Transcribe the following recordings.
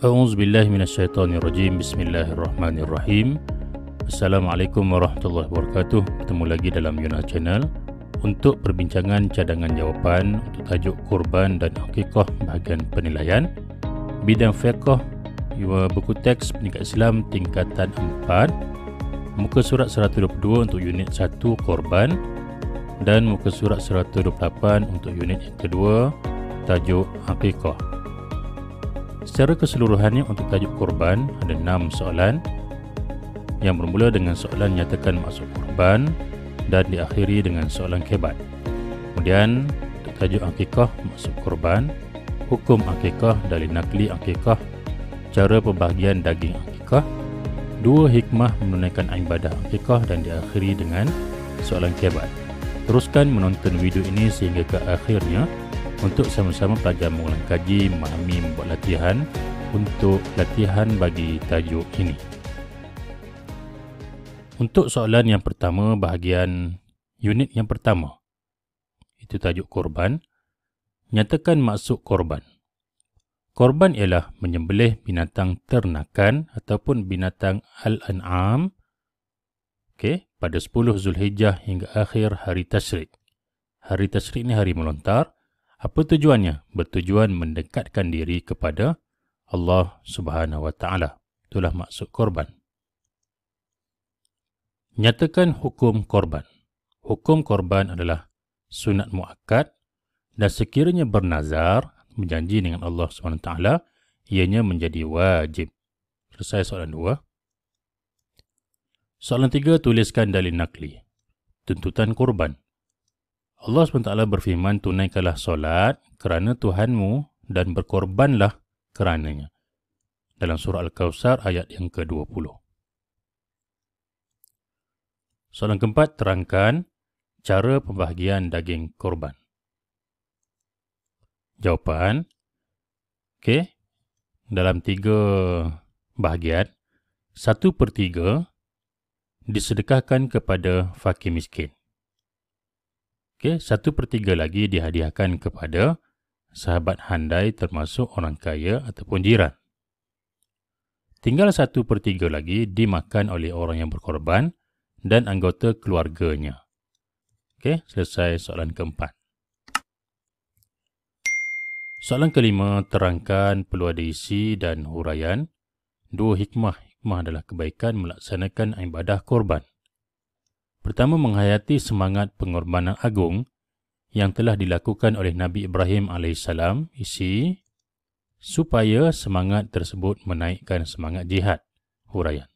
A'udzubillahi minasyaitonirrajim. Bismillahirrahmanirrahim. Assalamualaikum warahmatullahi wabarakatuh. Bertemu lagi dalam Yunus Channel untuk perbincangan cadangan jawapan untuk tajuk Kurban dan Akikah bahagian penilaian bidang fiqh, buku teks pendidikan Islam tingkatan 4, muka surat 122 untuk unit 1 Kurban dan muka surat 128 untuk unit yang kedua tajuk Akikah. Secara keseluruhannya untuk tajuk kurban ada 6 soalan yang bermula dengan soalan nyatakan maksud kurban dan diakhiri dengan soalan kebat. Kemudian untuk tajuk akikah maksud kurban, hukum akikah, dalil nakli akikah, cara pembahagian daging akikah, 2 hikmah menunaikan ibadah akikah dan diakhiri dengan soalan kebat. Teruskan menonton video ini sehingga ke akhirnya untuk sama-sama belajar mengulang kaji, memahami, membuat latihan untuk latihan bagi tajuk ini. Untuk soalan yang pertama, bahagian unit yang pertama, itu tajuk korban. Nyatakan maksud korban. Korban ialah menyembelih binatang ternakan ataupun binatang al-an'am pada 10 Zulhijjah hingga akhir hari Tasyrik. Hari Tasyrik ni hari melontar. Apa tujuannya? Bertujuan mendekatkan diri kepada Allah Subhanahu Wa Taala. Itulah maksud korban. Nyatakan hukum korban. Hukum korban adalah sunat muakkad dan sekiranya bernazar, berjanji dengan Allah Subhanahu Wa Taala, ianya menjadi wajib. Selesai soalan 2. Soalan 3, tuliskan dalil nakli. Tuntutan korban. Allah SWT berfirman, tunaikanlah solat kerana Tuhanmu dan berkorbanlah kerananya. Dalam surah Al-Kawthar ayat yang ke-20. Soalan keempat, terangkan cara pembahagian daging korban. Jawapan, dalam 3 bahagian, 1/3 disedekahkan kepada fakir miskin. 1/3 lagi dihadiahkan kepada sahabat handai termasuk orang kaya ataupun jiran. Tinggal 1/3 lagi dimakan oleh orang yang berkorban dan anggota keluarganya. Selesai soalan keempat. Soalan kelima, terangkan perlu ada isi dan huraian 2 hikmah. Hikmah adalah kebaikan melaksanakan ibadah korban. Pertama, menghayati semangat pengorbanan agung yang telah dilakukan oleh Nabi Ibrahim AS, isi supaya semangat tersebut menaikkan semangat jihad, huraian.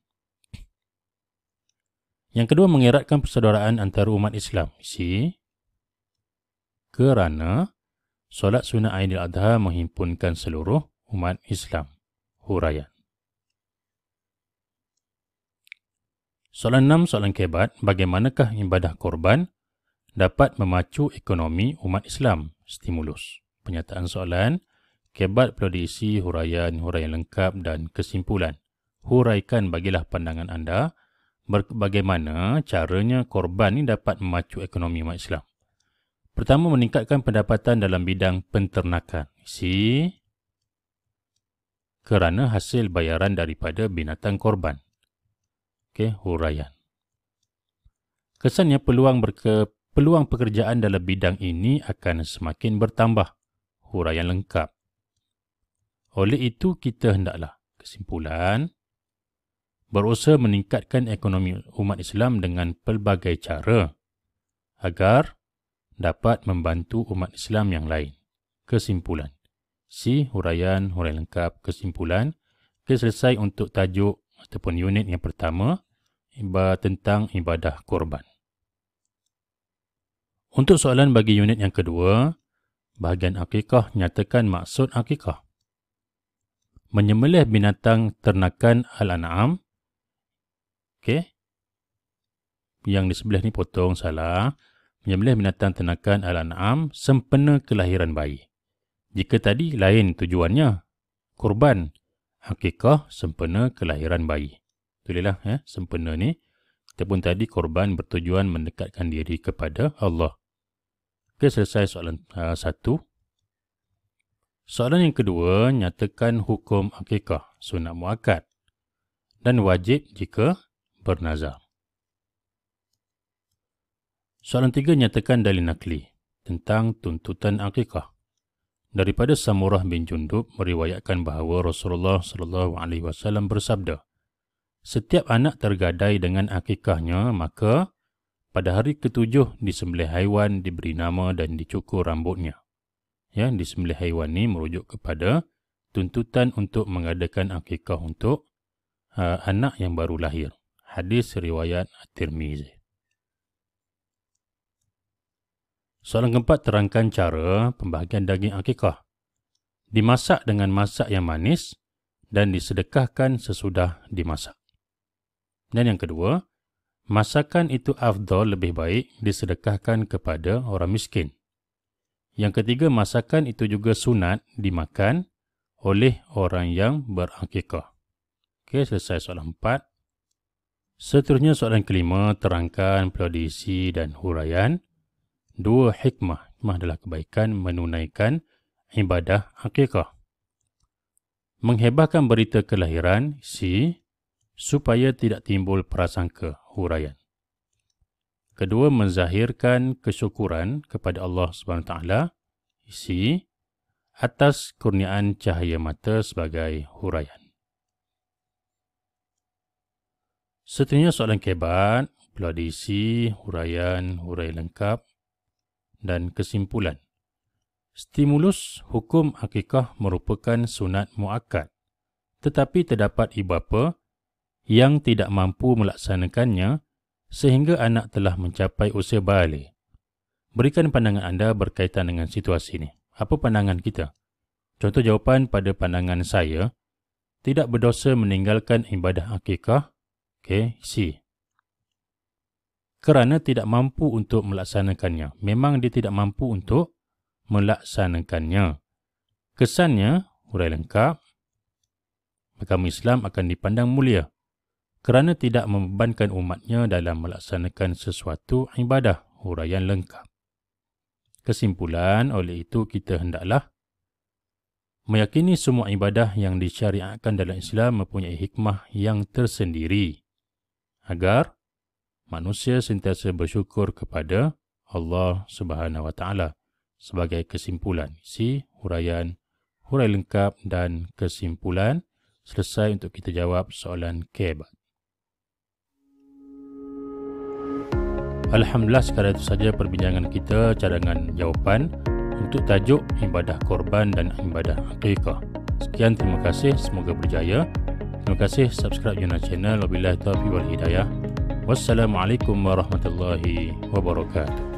Yang kedua, mengeratkan persaudaraan antara umat Islam, isi kerana solat sunat Aidil Adha menghimpunkan seluruh umat Islam, huraian. Soalan 6, soalan kebat, bagaimanakah ibadah korban dapat memacu ekonomi umat Islam, stimulus. Penyataan soalan, kebat perlu diisi huraian lengkap dan kesimpulan. Huraikan, bagilah pandangan anda bagaimana caranya korban ini dapat memacu ekonomi umat Islam. Pertama, meningkatkan pendapatan dalam bidang penternakan, isi kerana hasil bayaran daripada binatang korban. Huraian. Kesannya peluang pekerjaan dalam bidang ini akan semakin bertambah. Huraian lengkap. Oleh itu, kita hendaklah, kesimpulan, berusaha meningkatkan ekonomi umat Islam dengan pelbagai cara agar dapat membantu umat Islam yang lain. Kesimpulan. Huraian lengkap, kesimpulan. Selesai untuk tajuk ataupun unit yang pertama tentang ibadah korban. Untuk soalan bagi unit yang kedua, bahagian akikah, nyatakan maksud akikah. Menyembelih binatang ternakan al-an'am. Yang di sebelah ni potong, salah. Menyembelih binatang ternakan al-an'am sempena kelahiran bayi. Jika tadi lain tujuannya, korban. Akikah sempena kelahiran bayi. Itulah sempena ni. Kita pun tadi korban bertujuan mendekatkan diri kepada Allah. Selesai soalan 1. Soalan yang kedua, nyatakan hukum akikah sunat muakkad dan wajib jika bernazar. Soalan 3, nyatakan dalil nakli tentang tuntutan akikah. Daripada Samurah bin Jundub meriwayatkan bahawa Rasulullah SAW bersabda, setiap anak tergadai dengan akikahnya, maka pada hari ke-7 disembelih haiwan, diberi nama dan dicukur rambutnya. Ya, disembelih haiwan ini merujuk kepada tuntutan untuk mengadakan akikah untuk anak yang baru lahir. Hadis riwayat At-Tirmizi. Soalan keempat, terangkan cara pembahagian daging akikah. Dimasak dengan masak yang manis dan disedekahkan sesudah dimasak. Dan yang kedua, masakan itu afdal, lebih baik disedekahkan kepada orang miskin. Yang ketiga, masakan itu juga sunat dimakan oleh orang yang berakikah. Okey, selesai soalan 4. Seterusnya soalan kelima, terangkan periodisi dan huraian 2 hikmah. Hikmah adalah kebaikan menunaikan ibadah akikah. Menghebahkan berita kelahiran, supaya tidak timbul prasangka, huraian. Kedua, menzahirkan kesyukuran kepada Allah SWT, atas kurniaan cahaya mata, sebagai huraian. Seterusnya soalan kebat, periodisi, huraian lengkap dan kesimpulan. Stimulus hukum akikah merupakan sunat muakkad, tetapi terdapat ibu bapa yang tidak mampu melaksanakannya sehingga anak telah mencapai usia balik. Berikan pandangan anda berkaitan dengan situasi ini. Apa pandangan kita? Contoh jawapan pada pandangan saya, tidak berdosa meninggalkan ibadah akikah. Okey, kerana tidak mampu untuk melaksanakannya. Memang dia tidak mampu untuk melaksanakannya. Kesannya, huraian lengkap, agama Islam akan dipandang mulia kerana tidak membebankan umatnya dalam melaksanakan sesuatu ibadah, huraian lengkap. Kesimpulan, oleh itu kita hendaklah meyakini semua ibadah yang disyariatkan dalam Islam mempunyai hikmah yang tersendiri agar manusia sentiasa bersyukur kepada Allah Subhanahu Wa Taala. Sebagai kesimpulan, huraian lengkap dan kesimpulan selesai untuk kita jawab soalan kebat. Alhamdulillah, sekadar itu saja perbincangan kita, cadangan jawapan untuk tajuk ibadah korban dan ibadah akikah. Sekian, terima kasih, semoga berjaya. Terima kasih, subscribe Yunus Channel. Wabillahi taufiq wal hidayah. Wassalamualaikum warahmatullahi wabarakatuh.